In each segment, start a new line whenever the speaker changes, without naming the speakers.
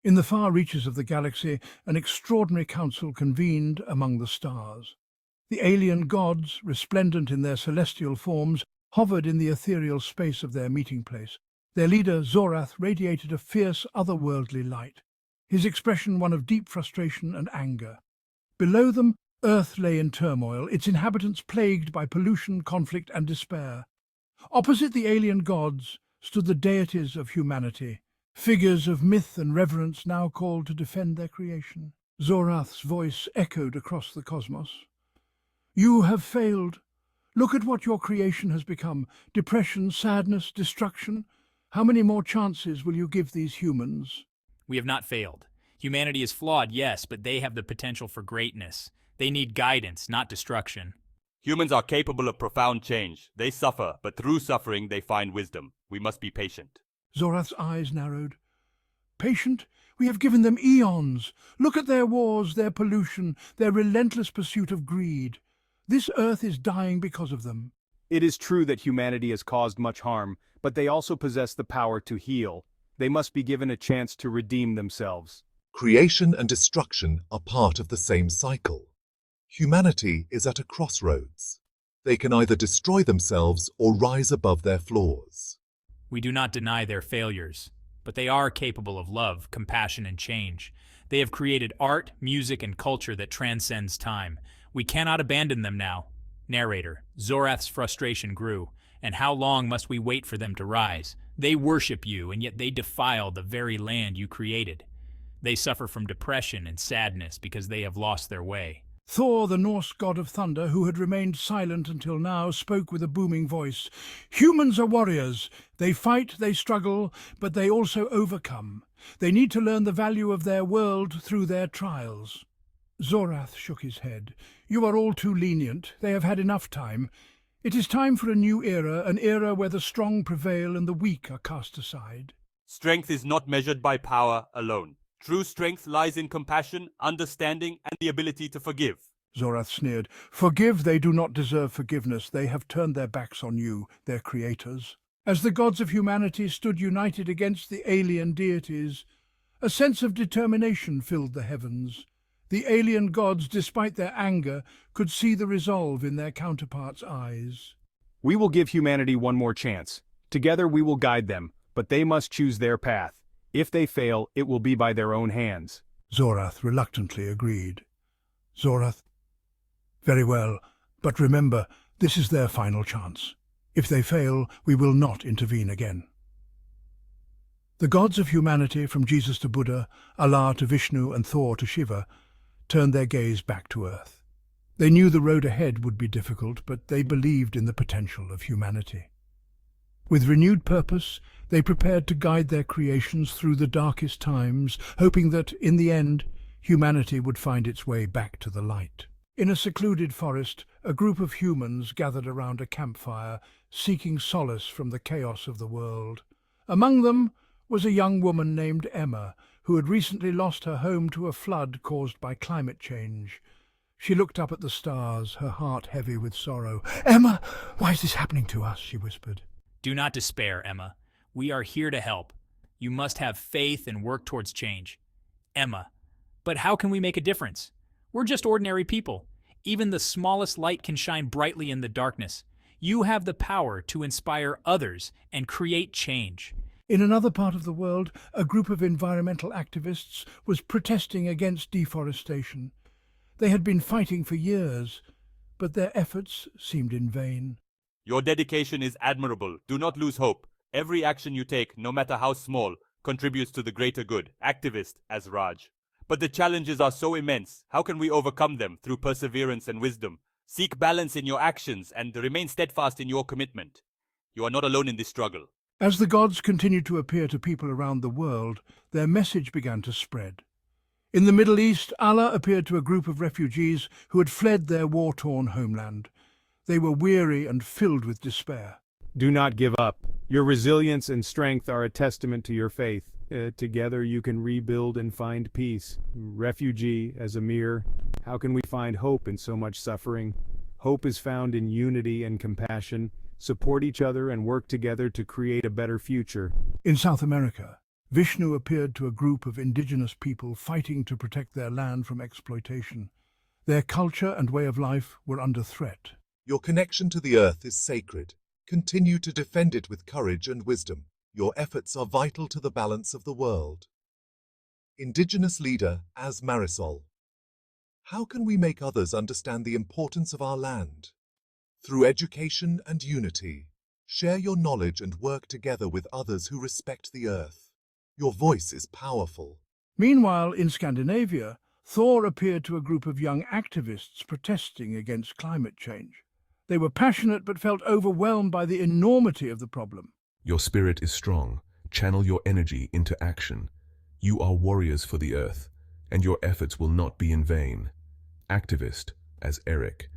In the far reaches of the galaxy, an extraordinary council convened among the stars. The alien gods, resplendent in their celestial forms, hovered in the ethereal space of their meeting place. Their leader, Zorath, radiated a fierce, otherworldly light, his expression one of deep frustration and anger. Below them, Earth lay in turmoil, its inhabitants plagued by pollution, conflict, and despair. Opposite the alien gods stood the deities of humanity, figures of myth and reverence now called to defend their creation. Zorath's voice echoed across the cosmos. "You have failed. Look at what your creation has become. Depression, sadness, destruction. How many more chances will you give these humans?"
We have not failed. Humanity is flawed, yes, but they have the potential for greatness. They need guidance, not destruction.
Humans are capable of profound change. They suffer, but through suffering they find wisdom. We must be patient.
Zorath's eyes narrowed. "Patient? We have given them eons. Look at their wars, their pollution, their relentless pursuit of greed. This Earth is dying because of them."
It is true that humanity has caused much harm, but they also possess the power to heal. They must be given a chance to redeem themselves.
Creation and destruction are part of the same cycle. Humanity is at a crossroads. They can either destroy themselves or rise above their flaws.
We do not deny their failures, but they are capable of love, compassion, and change. They have created art, music, and culture that transcends time. We cannot abandon them now. Narrator, Zorath's frustration grew. And how long must we wait for them to rise? They worship you, and yet they defile the very land you created. They suffer from depression and sadness because they have lost their way.
Thor, the Norse god of thunder, who had remained silent until now, spoke with a booming voice. "Humans are warriors. They fight, they struggle, but they also overcome. They need to learn the value of their world through their trials." Zorath shook his head. "You are all too lenient. They have had enough time. It is time for a new era, an era where the strong prevail and the weak are cast aside."
Strength is not measured by power alone. True strength lies in compassion, understanding, and the ability to forgive.
Zorath sneered. "Forgive, they do not deserve forgiveness. They have turned their backs on you, their creators." As the gods of humanity stood united against the alien deities, a sense of determination filled the heavens. The alien gods, despite their anger, could see the resolve in their counterparts' eyes.
We will give humanity one more chance. Together we will guide them, but they must choose their path. If they fail, it will be by their own hands.
Zorath reluctantly agreed. Zorath, "Very well, but remember, this is their final chance. If they fail, we will not intervene again." The gods of humanity, from Jesus to Buddha, Allah to Vishnu, and Thor to Shiva, turned their gaze back to Earth. They knew the road ahead would be difficult, but they believed in the potential of humanity. With renewed purpose, they prepared to guide their creations through the darkest times, hoping that, in the end, humanity would find its way back to the light. In a secluded forest, a group of humans gathered around a campfire, seeking solace from the chaos of the world. Among them was a young woman named Emma, who had recently lost her home to a flood caused by climate change. She looked up at the stars, her heart heavy with sorrow. "Emma, why is this happening to us?" she whispered.
Do not despair, Emma. We are here to help. You must have faith and work towards change. Emma, but how can we make a difference? We're just ordinary people. Even the smallest light can shine brightly in the darkness. You have the power to inspire others and create change.
In another part of the world, a group of environmental activists was protesting against deforestation. They had been fighting for years, but their efforts seemed in vain.
Your dedication is admirable. Do not lose hope. Every action you take, no matter how small, contributes to the greater good. Activist as Raj. But the challenges are so immense. How can we overcome them? Through perseverance and wisdom. Seek balance in your actions and remain steadfast in your commitment. You are not alone in this struggle.
As the gods continued to appear to people around the world, their message began to spread. In the Middle East, Allah appeared to a group of refugees who had fled their war-torn homeland. They were weary and filled with despair.
Do not give up. Your resilience and strength are a testament to your faith. Together you can rebuild and find peace. Refugee, as Amir, how can we find hope in so much suffering? Hope is found in unity and compassion. Support each other and work together to create a better future.
In South America, Vishnu appeared to a group of indigenous people fighting to protect their land from exploitation. Their culture and way of life were under threat.
Your connection to the earth is sacred. Continue to defend it with courage and wisdom. Your efforts are vital to the balance of the world. Indigenous leader as Marisol. How can we make others understand the importance of our land? Through education and unity. Share your knowledge and work together with others who respect the earth. Your voice is powerful.
Meanwhile, in Scandinavia, Thor appeared to a group of young activists protesting against climate change. They were passionate but felt overwhelmed by the enormity of the problem.
Your spirit is strong. Channel your energy into action. You are warriors for the earth, and your efforts will not be in vain. Activist, as Eric,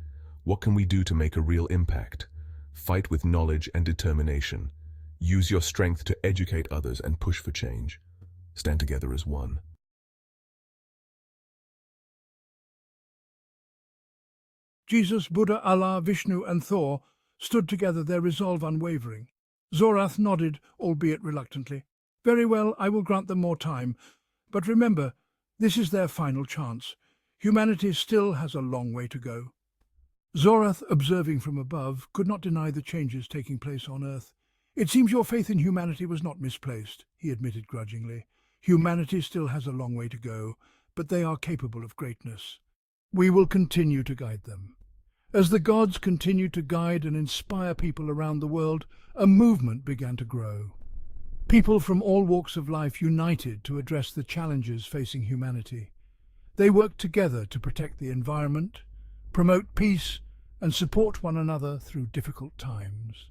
what can we do to make a real impact? Fight with knowledge and determination. Use your strength to educate others and push for change. Stand together as one.
Jesus, Buddha, Allah, Vishnu and Thor stood together, their resolve unwavering. Zorath nodded, albeit reluctantly. Very well, I will grant them more time. But remember, this is their final chance. Humanity still has a long way to go. Zorath, observing from above, could not deny the changes taking place on Earth. It seems your faith in humanity was not misplaced, he admitted grudgingly. Humanity still has a long way to go, but they are capable of greatness. We will continue to guide them. As the gods continued to guide and inspire people around the world, a movement began to grow. People from all walks of life united to address the challenges facing humanity. They worked together to protect the environment, promote peace, and support one another through difficult times.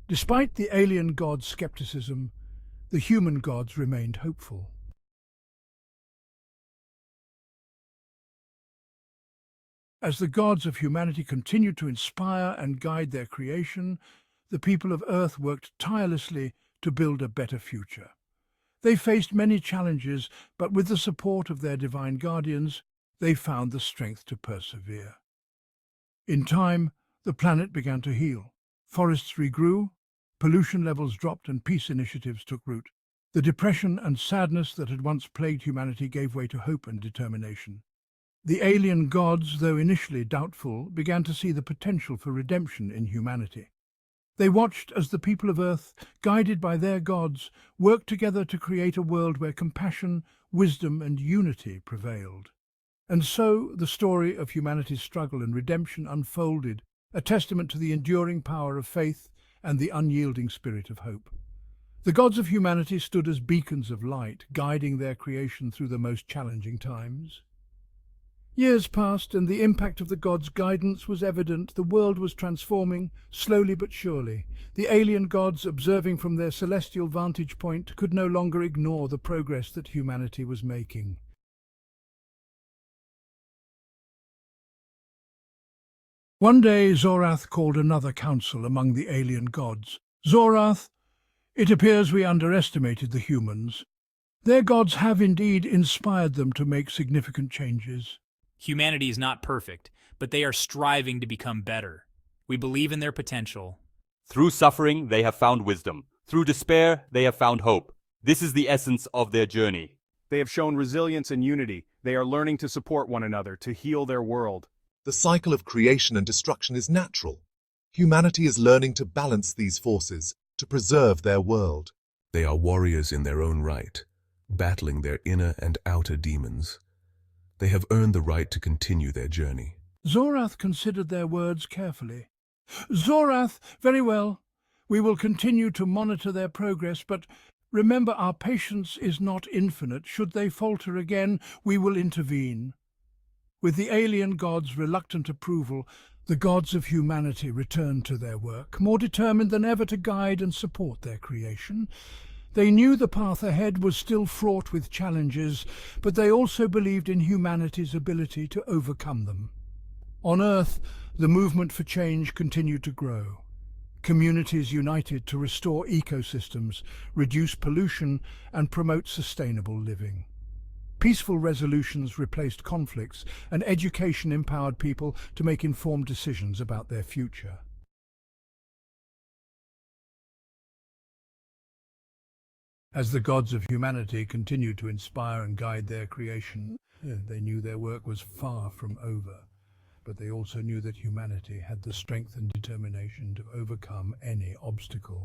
Despite the alien gods' skepticism, the human gods remained hopeful. As the gods of humanity continued to inspire and guide their creation, the people of Earth worked tirelessly to build a better future. They faced many challenges, but with the support of their divine guardians, they found the strength to persevere. In time, the planet began to heal. Forests regrew, pollution levels dropped, and peace initiatives took root. The depression and sadness that had once plagued humanity gave way to hope and determination. The alien gods, though initially doubtful, began to see the potential for redemption in humanity. They watched as the people of Earth, guided by their gods, worked together to create a world where compassion, wisdom, and unity prevailed. And so the story of humanity's struggle and redemption unfolded, a testament to the enduring power of faith and the unyielding spirit of hope. The gods of humanity stood as beacons of light, guiding their creation through the most challenging times. Years passed, and the impact of the gods' guidance was evident. The world was transforming, slowly but surely. The alien gods, observing from their celestial vantage point, could no longer ignore the progress that humanity was making. One day, Zorath called another council among the alien gods. Zorath, it appears we underestimated the humans. Their gods have indeed inspired them to make significant changes.
Humanity is not perfect, but they are striving to become better. We believe in their potential.
Through suffering, they have found wisdom. Through despair, they have found hope. This is the essence of their journey.
They have shown resilience and unity. They are learning to support one another, to heal their world.
The cycle of creation and destruction is natural. Humanity is learning to balance these forces, to preserve their world.
They are warriors in their own right, battling their inner and outer demons. They have earned the right to continue their journey.
Zorath considered their words carefully. Zorath, very well. We will continue to monitor their progress, but remember, our patience is not infinite. Should they falter again, we will intervene. With the alien gods' reluctant approval, the gods of humanity returned to their work, more determined than ever to guide and support their creation. They knew the path ahead was still fraught with challenges, but they also believed in humanity's ability to overcome them. On Earth, the movement for change continued to grow. Communities united to restore ecosystems, reduce pollution, and promote sustainable living. Peaceful resolutions replaced conflicts, and education empowered people to make informed decisions about their future. As the gods of humanity continued to inspire and guide their creation, they knew their work was far from over. But they also knew that humanity had the strength and determination to overcome any obstacle.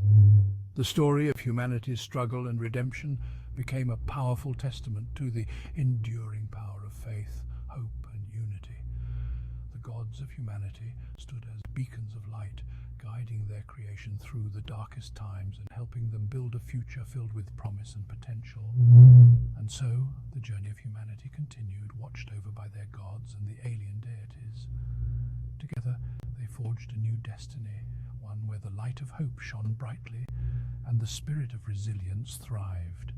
The story of humanity's struggle and redemption became a powerful testament to the enduring power of faith, hope, and unity. The gods of humanity stood as beacons of light, guiding their creation through the darkest times and helping them build a future filled with promise and potential. And so, the journey of humanity continued, watched over by their gods and the alien deities. Together, they forged a new destiny, one where the light of hope shone brightly and the spirit of resilience thrived.